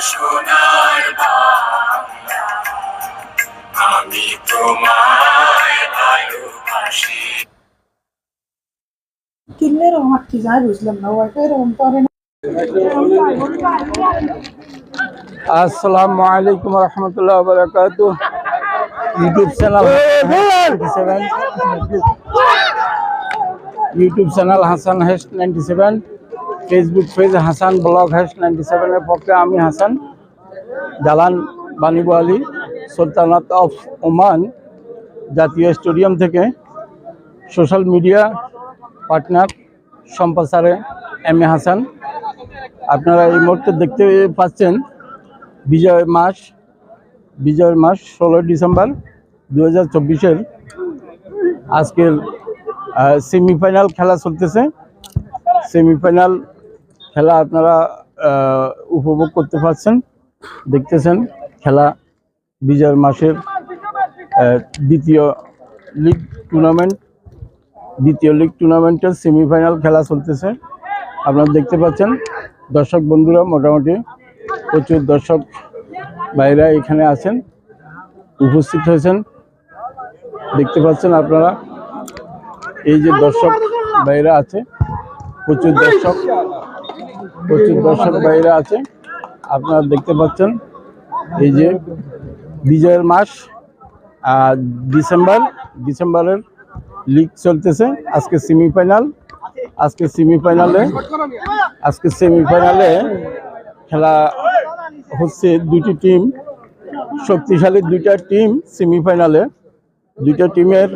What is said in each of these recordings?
সোনার বাংলা, আমি তোমায় ভালোবাসি। কিন্নের আমার কি যায় বুঝলাম না, ওইটা এরকম করে না। আসসালামু আলাইকুম রহমতুল্লাহ বারাকাতুহু। YouTube channel Hasan heist 97, Facebook page Hasan blog heist 97 এর পক্ষে আমি হাসান জালান বানিবু আলী, সুলতানাত অফ ওমান জাতীয় স্টেডিয়াম থেকে social media partner সম্প্রচারে M A Hasan. আপনারা এই মুহূর্তে দেখতে পাচ্ছেন বিজয়ের মাস 16 ডিসেম্বর 2024-এর আজকের সেমিফাইনাল খেলা চলতেছে। সেমিফাইনাল খেলা আপনারা উপভোগ করতে পারছেন, দেখতেছেন খেলা। বিজয়ের মাসের দ্বিতীয় লিগ টুর্নামেন্টের সেমিফাইনাল খেলা চলতেছে। আপনারা দেখতে পাচ্ছেন দর্শক বন্ধুরা, মোটামুটি প্রচুর দর্শক ভাইরা এখানে আছেন, উপস্থিত হয়েছেন। দেখতে পাচ্ছেন আপনারা এই যে দর্শক ভাইরা আছে, প্রচুর দর্শক ভাইরা আছে। আপনারা দেখতে পাচ্ছেন এই যে বিজয়ের মাস ডিসেম্বরের লিগ চলতেছে। আজকে সেমিফাইনালে খেলা হচ্ছে। দুটি টিম, শক্তিশালী দুইটা টিম সেমিফাইনালে। দুইটা টিমের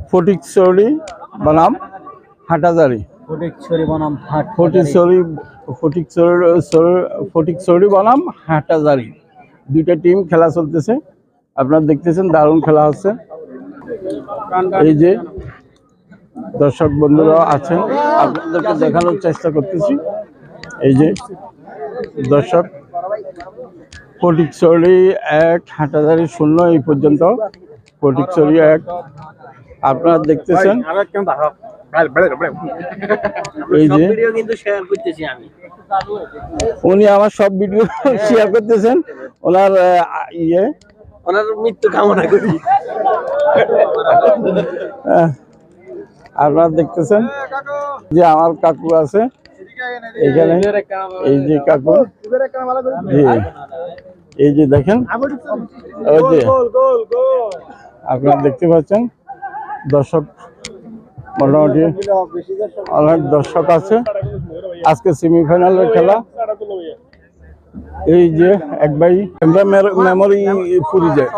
ফটিকছড়ি বনাম হাটহাজারী, ফটিকছড়ি বনাম হাটহাজারী, দুইটা টিম খেলা চলতেছে। আপনারা দেখতেছেন দারুণ খেলা হচ্ছে। এই যে দর্শক বন্ধুরা আছেন, আপনাদেরকে দেখানোর চেষ্টা করতেছি। এই যে দর্শক, ফটিকছড়ি 1, হাটহাজারী 0 এই পর্যন্ত। ফটিকছড়ি 1, আপনারা দেখতেছেন। এই যে উনি আমার সব ভিডিও শেয়ার করতেছেন, ওনার মৃত্যু কামনা করি। আপনারা দেখতেছেন যে আমার কাকু আছে এখানে। এই যে কাকু, এই যে দেখেন, ওই যে আপনারা দেখতে পাচ্ছেন দর্শক, মোটামুটি অনেক দর্শক আছে। আজকে সেমিফাইনালের খেলা। এই যে এক ভাই মেমোরি ফুরি যায়।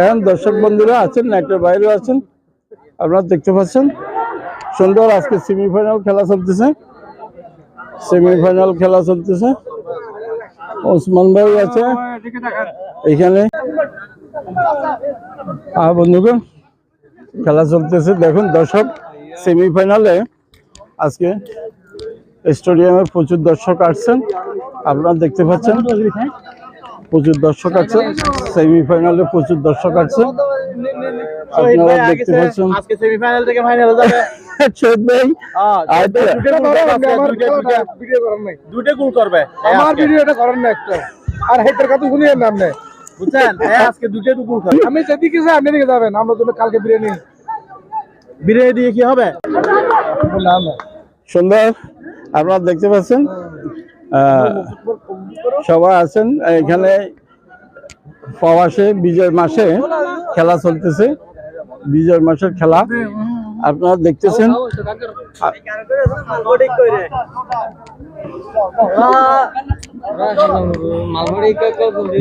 এখন দর্শক বন্ধুরা আছেন, নাইটের বাইরেও আছেন, আপনারা দেখতে পাচ্ছেন। সুন্দর আজকে সেমিফাইনাল খেলা চলতেছে। ওসমান ভাই আছে এখানে। বন্ধুগণ, খেলা চলতেছে। দেখুন দর্শক, সেমিফাইনালে আজকে স্টেডিয়ামে প্রচুর দর্শক আসছেন। আপনারা দেখতে পাচ্ছেন প্রচুর দর্শক আছে। সেমিফাইনালে প্রচুর দর্শক আছে, আপনারা দেখতে পাচ্ছেন। আজকে সেমিফাইনাল থেকে ফাইনালে যাবে শহীদ ভাই। দুটো গোল করবে। আমার ভিডিওটা করেন না একটা, আর হেটার কথা শুনিয়ে নাম নেই, বুঝছেন? আজকে দুটো গোল করবে। আমি যেদিকে যাই আপনি দিকে যাবেন। আমরা তো কালকে বিরিয়ানি দিয়ে কি হবে? সুন্দর, আপনারা দেখতে পাচ্ছেন সবাই আছেন এখানে। প্রবাসে বিজয়ের মাসে খেলা চলতেছে, বিজয়ের মাসের খেলা আপনারা দেখতেছেন।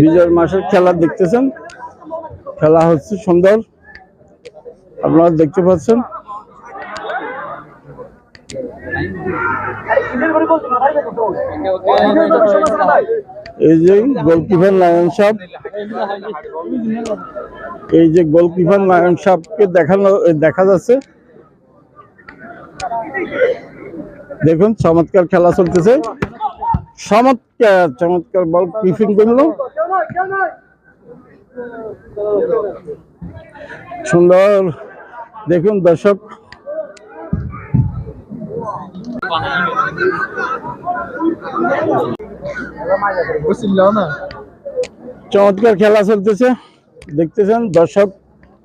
বিজয়ের মাসের খেলা দেখতেছেন, খেলা হচ্ছে সুন্দর, আপনারা দেখতে পাচ্ছেন। এই যে গোলকিপার নারায়ণ সাহেব, এই যে গোলকিপার নারায়ণ সাহেবকে দেখা যাচ্ছে। দেখুন চমৎকার খেলা চলতেছে, চমৎকার চমৎকার বল কিপিং করলো, সুন্দর। দেখুন দর্শক, চমৎকার খেলা চলতেছে, দেখতেছেন দর্শক।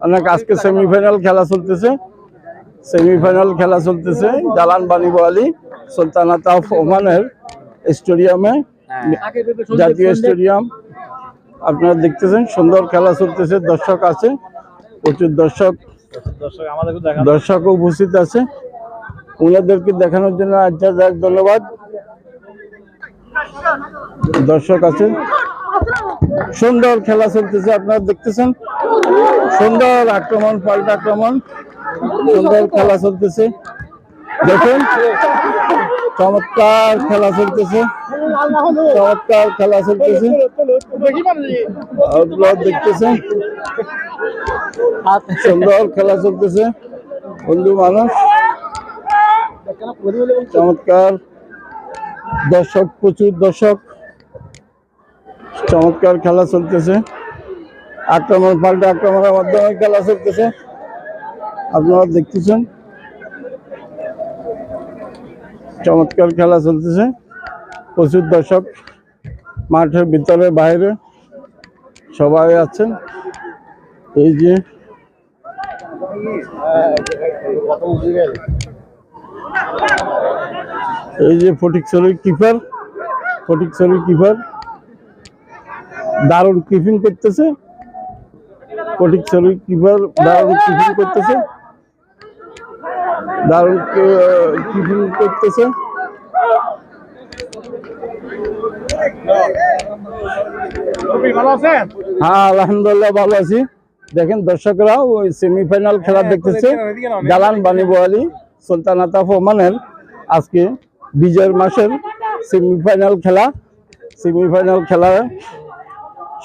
অনেক আজকে সেমিফাইনাল খেলা চলতেছে, সেমিফাইনাল খেলা চলতেছে জালান বানিবো আলী সুলতানাত অফ ওমানের স্টেডিয়ামে, জাতীয় স্টেডিয়াম। আপনারা দেখতেছেন সুন্দর খেলা চলতেছে, দর্শক আছে, প্রচুর দর্শক উপস্থিত আছে। ওনাদেরকে দেখানোর জন্য ধন্যবাদ। দর্শক আছে, সুন্দর খেলা চলতেছে, আপনারা দেখতেছেন। সুন্দর আক্রমণ, পাল্টা আক্রমণ, সুন্দর খেলা চলতেছে। দেখুন চমৎকার খেলা চলতেছে, চমৎকার খেলা চলতেছে, আপনারা দেখতেছেন। সুন্দর খেলা চলতেছে বন্ধু মানুষ, চমৎকার দর্শক, প্রচুর দর্শক, চমৎকার খেলা চলতেছে। আক্রমণ পাল্টা আক্রমণের মাধ্যমে খেলা চলতেছে, আপনারা দেখতেছেন। চমৎকার খেলা চলতেছে, প্রচুর দর্শক মাঠের ভিতরে বাইরে সবাই আছেন। এই যে ফটিকছড়ির কিপার, দারুণ কিপিং করতেছে। ফটিকছড়ির কিপার দারুণ কিপিং করতেছে, দারুণ কিপিং করতেছে। হ্যাঁ আলহামদুলিল্লাহ ভালো আছি। দেখেন দর্শকরা ওই সেমিফাইনাল খেলা দেখতেছে জালান বানিবো আলী সুলতানাত অফ ওমানের আজকে বিজয়ের মাসের সেমিফাইনাল খেলা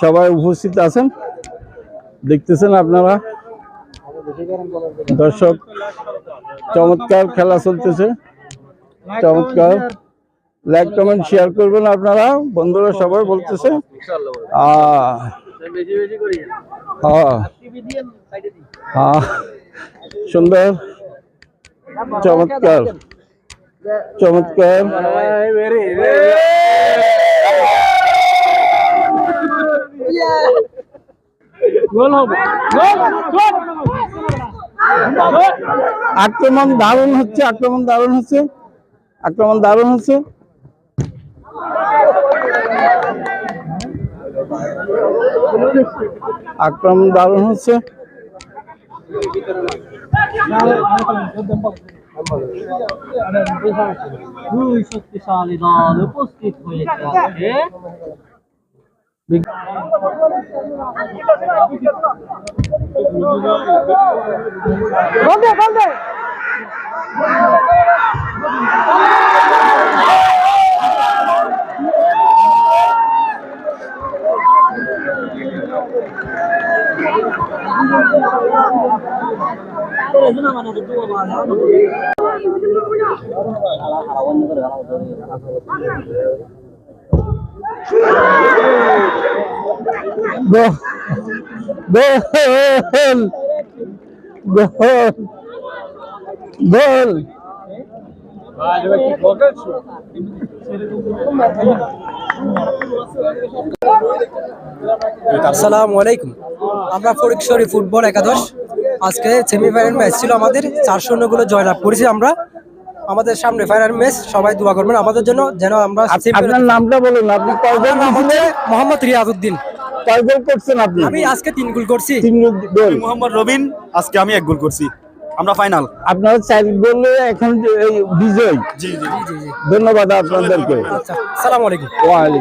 সবাই উপস্থিত আছেন, দেখতেছেন আপনারা দর্শক। চমৎকার খেলা চলতেছে, চমৎকার। লাইক কমেন্ট শেয়ার করবেন আপনারা, বন্ধুরা সবাই বলতেছে। সুন্দর, চমৎকার, চমৎকার। আক্রমণ দারুণ হচ্ছে, আক্রমণ দারুণ হচ্ছে, আক্রমণ দারুণ হচ্ছে। আক্রমণ দারুণ হচ্ছে। দুই শক্তিশালী দল উপস্থিত হয়েছে। গোল। আসসালামু আলাইকুম। আমরা ফটিকছড়ি ফুটবল একাদশ আজকে সেমিফাইনাল ম্যাচ ছিল আমাদের, 4-0 গোলে জয়লাভ করেছি আমরা। আমাদের সামনে ফাইনাল ম্যাচ, সবাই দোয়া করবেন আমাদের জন্য যেন আমরা। আপনার নামটা বলুন, আপনি কয়জন? মোহাম্মদ রিয়াজউদ্দিন। কয় গোল করছেন আপনি? আমি আজকে 3 গোল করছি। 3 গোল। মোহাম্মদ রবিন, আজকে আমি 1 গোল করছি। আমরা ফাইনাল। আপনারা 4 গোলে এখন বিজয়। জি জি জি জি। ধন্যবাদ আপনাদেরকে। আচ্ছা, আসসালামু আলাইকুম। ওয়া আলাইকুম।